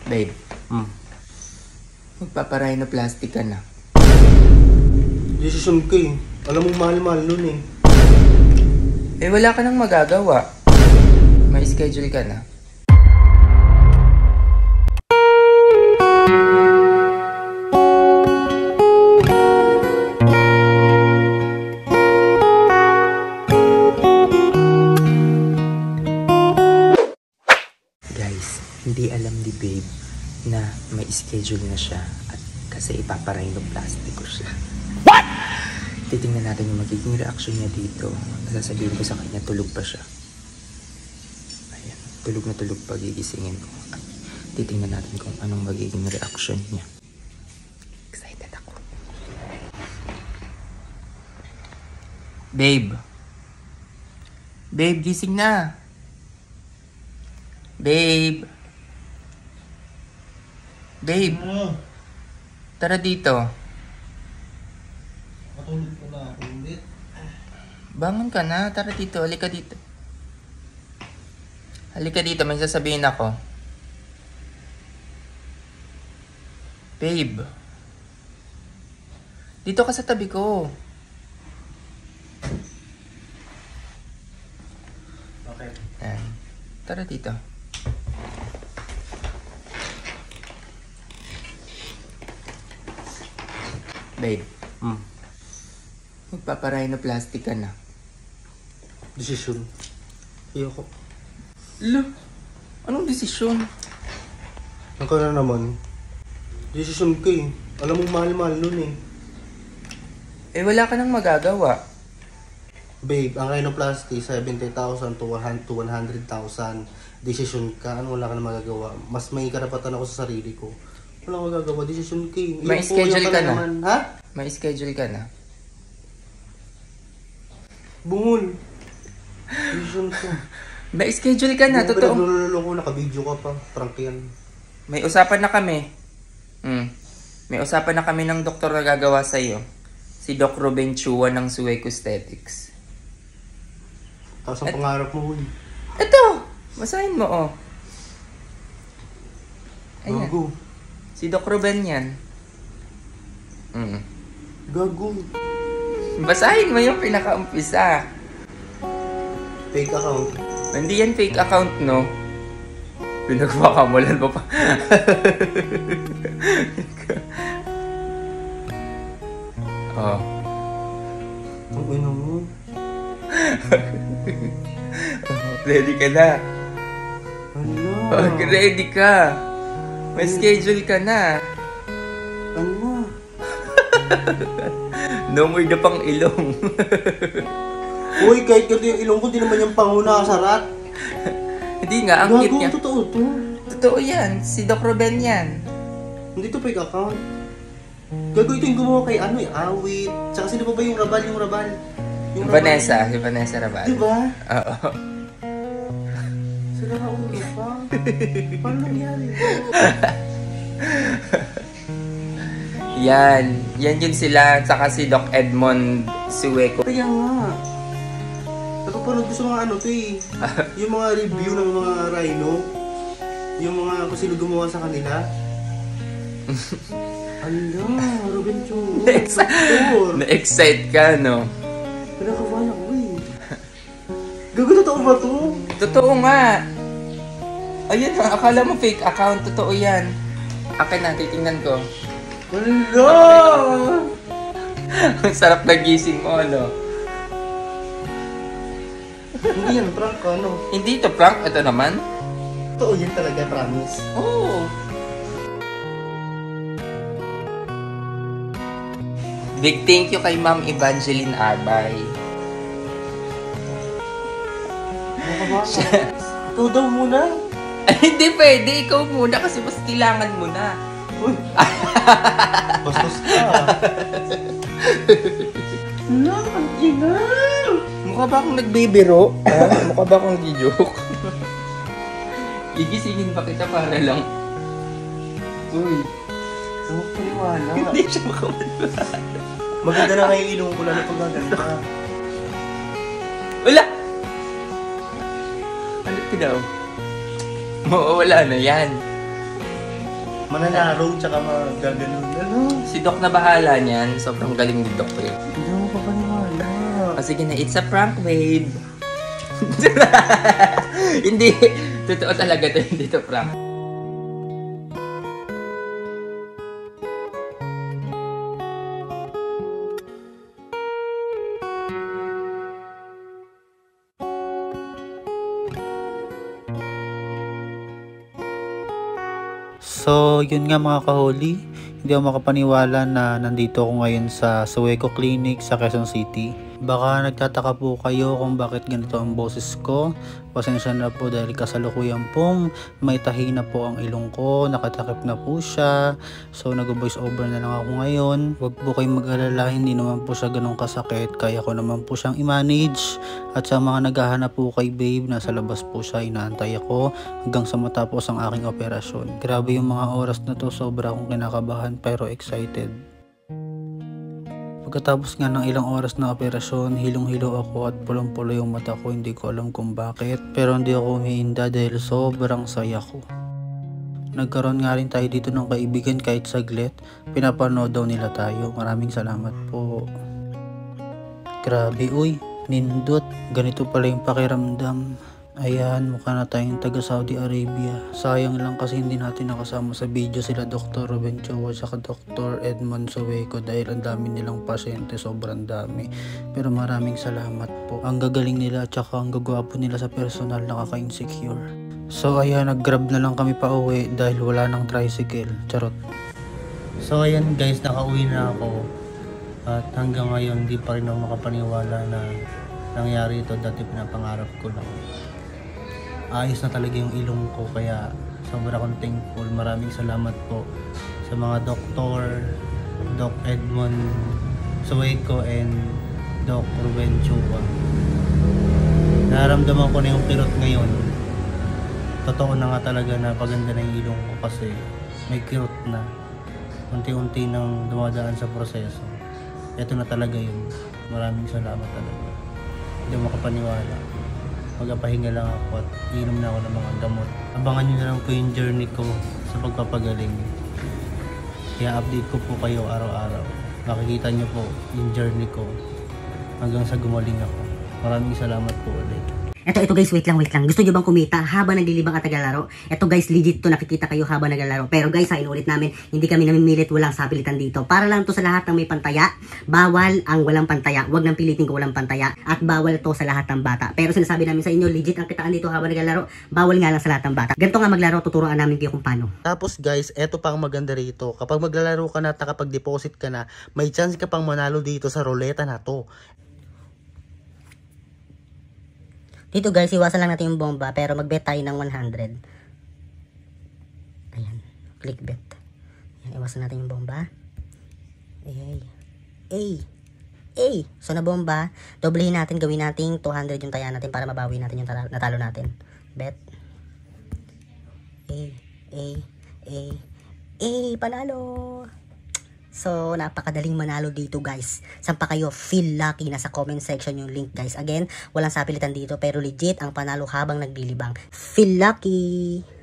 Babe, magpaparhinoplasty ka na. Decision ko eh. Alam mo, mahal-mahal nun eh. Eh, wala ka nang magagawa. May schedule ka na. Guys, hindi alam ni Babe na may schedule na siya at kasi ipaparhinoplasty ko siya. What? Titingnan natin yung magiging reaction niya dito. Sasabihin ko sa kanya, tulog pa siya. Ayan, tulog na tulog pa, gigisingin ko. At titingnan natin kung anong magiging reaction niya. Excited ako. Babe. Babe, gising na. Babe. Babe. Tara dito. Matulog ko na ako ulit. Bangon ka na. Tara dito. Halika dito. Halika dito. May sasabihin ako. Babe. Dito ka sa tabi ko. Okay. Ayan. Tara dito. Babe. Magpaparhinoplasty ka na. Decision. Ayoko. Lo, anong desisyon? Ako na naman. Decision ko eh. Alam mo, mahal-mahal nun eh. Eh, wala ka nang magagawa. Babe, ang rhinoplasty, 70,000 to 100,000. Decision ka, ano wala ka na magagawa. Mas may karapatan ako sa sarili ko. Wala akong magagawa, decision ka eh. May schedule ka na? Ha? May schedule ka na? Bungol. Decision ko. May schedule ka na, totoo. Pinagnunulo ko, naka-video ka pa. Prank yan. May usapan na kami. May usapan na kami ng doktor na gagawa sa'yo. Si Doc Ruben Chua ng Sueco Aesthetics. Tapos ang pangarap mo, huy. Ito! Basahin mo, oh. Ayan. Gago. Si Doc Ruben yan. Gago. Basahin mo yung pinaka-umpisa. Fake account. Hindi yan fake account, no? Pinagpakamulan mo pa. Oh. Ang ina mo. Ready ka na? Ano? Ready ka? May schedule ka na. Ano? No more na pang ilong. Uy, kahit ganito yung ilong ko, di naman yung panguna kasarat. Hindi nga, ang cute Gago, niya. totoo to. Totoo yan. Si Doc Ruben yan. Hindi to fake account. Gago, ito yung gumawa kay ano, yung awit. Tsaka sino pa ba yung rabal? Yung rabal. Vanessa. Si Vanessa Rabal. Diba? Oo. Sila na ulo pa. Paano nangyari? Yan. Yan yun sila. Saka si Doc Edmond Sueco. Kaya nga. Napapanood ko sa mga ano to eh. Yung mga review ng mga rhino. Yung mga kung sino gumawa sa kanila. Ala, Ruben Chua. Na-excite ka, no? Pinakabahan ako eh. Gago, totoo ba to? Totoo nga. Ayun, akala mo fake account. Totoo yan. Akin na, titingnan ko. Ala! Ang sarap na gising mo, no? Hindi yan, prank ano. Hindi ito prank. Ito naman. Totoo yan talaga, promise. Oo. Big thank you kay Ma'am Evangeline Arbay. Ikaw daw muna. Ay, hindi pwede. Ikaw muna kasi mas kailangan mo na. Uy! Bastos ka. Ala, ang ina! Mukha ba akong nagbibiro? Mukha ba akong gijoke? Gigisingin ba kita para lang? Uy. Huwag paliwala. Hindi siya makamaliwala. Maganda na ngayon ilong ko lalo pag gaganda. Wala! Ano daw? Mawawala na yan. Mananarong tsaka magaganon. Ano? Si Doc na bahala niyan. Sobrang galing ni Doc eh. Hindi mo pa paniwala. Sige na, it's a prank, babe. Hindi. Totoo talaga to, hindi to prank. So, yun nga mga kahuli, hindi ako makapaniwala na nandito ako ngayon sa Sueco Clinic sa Quezon City. Baka nagtataka po kayo kung bakit ganito ang boses ko. Pasensya na po dahil kasalukuyan pong may tahi na po ang ilong ko, nakatakip na po siya. So nag-voice over na lang ako ngayon. Huwag po kayong mag-alala, hindi naman po siya ganun kasakit. Kaya ko naman po siyang i-manage. At sa mga naghahanap po kay babe, nasa labas po siya, inaantay ako hanggang sa matapos ang aking operasyon. Grabe yung mga oras na to, sobra akong kinakabahan pero excited. Pagkatapos nga ng ilang oras na operasyon, hilong-hilo ako at pulong-pulo yung mata ko, hindi ko alam kung bakit. Pero hindi ako umiinda dahil sobrang saya ko. Nagkaroon nga rin tayo dito ng kaibigan kahit saglit. Pinapanood daw nila tayo. Maraming salamat po. Grabe, uy, nindot. Ganito pala yung pakiramdam. Ayan, mukha na tayong taga Saudi Arabia. Sayang lang kasi hindi natin nakasama sa video sila Dr. Ruben Chua at Dr. Edmond Sueco dahil ang dami nilang pasyente, sobrang dami. Pero maraming salamat po. Ang gagaling nila at saka ang gagwapo nila sa personal, nakaka-insecure. So ayan, nag-grab na lang kami pa uwi dahil wala nang tricycle. Charot. So ayan guys, nakauwi na ako. At hanggang ngayon, di pa rin ako makapaniwala na nangyari ito. Dati pinapangarap ko lang. Ayos na talaga yung ilong ko, kaya sobra akong thankful. Maraming salamat po sa mga doktor, Doc Edmond Sueco and Doc Ruben Chua. Nararamdaman ko na yung kirot ngayon. Totoo na nga talaga na paganda na yung ilong ko kasi may kirot na. Unti-unti nang dumadaan sa proseso. Ito na talaga yun. Maraming salamat talaga. Hindi mo makapaniwala. Magpapahinga lang ako at inom na ako ng mga gamot. Abangan nyo na lang po yung journey ko sa pagpapagaling. Kaya update ko po kayo araw-araw. Makikita nyo po yung journey ko hanggang sa gumaling ako. Maraming salamat po ulit. Ito guys, wait lang. Gusto nyo bang kumita habang naglilibang at naglalaro? Ito guys, legit to, nakikita kayo habang naglalaro. Pero guys, inulit namin, hindi kami namimilit, walang sapilitan dito. Para lang to sa lahat ng may pantaya. Bawal ang walang pantaya. Huwag nang pilitin ko walang pantaya. At bawal to sa lahat ng bata. Pero sinasabi namin sa inyo, legit ang kitaan dito habang naglalaro. Bawal nga lang sa lahat ng bata. Ganito nga maglaro, tuturuan namin kayo kung paano. Tapos guys, eto pang maganda rito. Kapag maglalaro ka na at nakapag-deposit ka na, may chance ka pang manalo dito sa ruleta na to. Dito guys, iwasan lang natin yung bomba, pero mag-bet tayo ng 100. Ayan, click bet. Ayan, iwasan natin yung bomba. So na bomba, doblehin natin, gawin natin 200 yung taya natin para mabawi natin yung natalo natin. Bet. Panalo! So, napakadaling manalo dito guys. Saan pa kayo feel lucky? Nasa comment section yung link guys. Again, walang sapilitan dito pero legit ang panalo habang naglilibang. Feel lucky!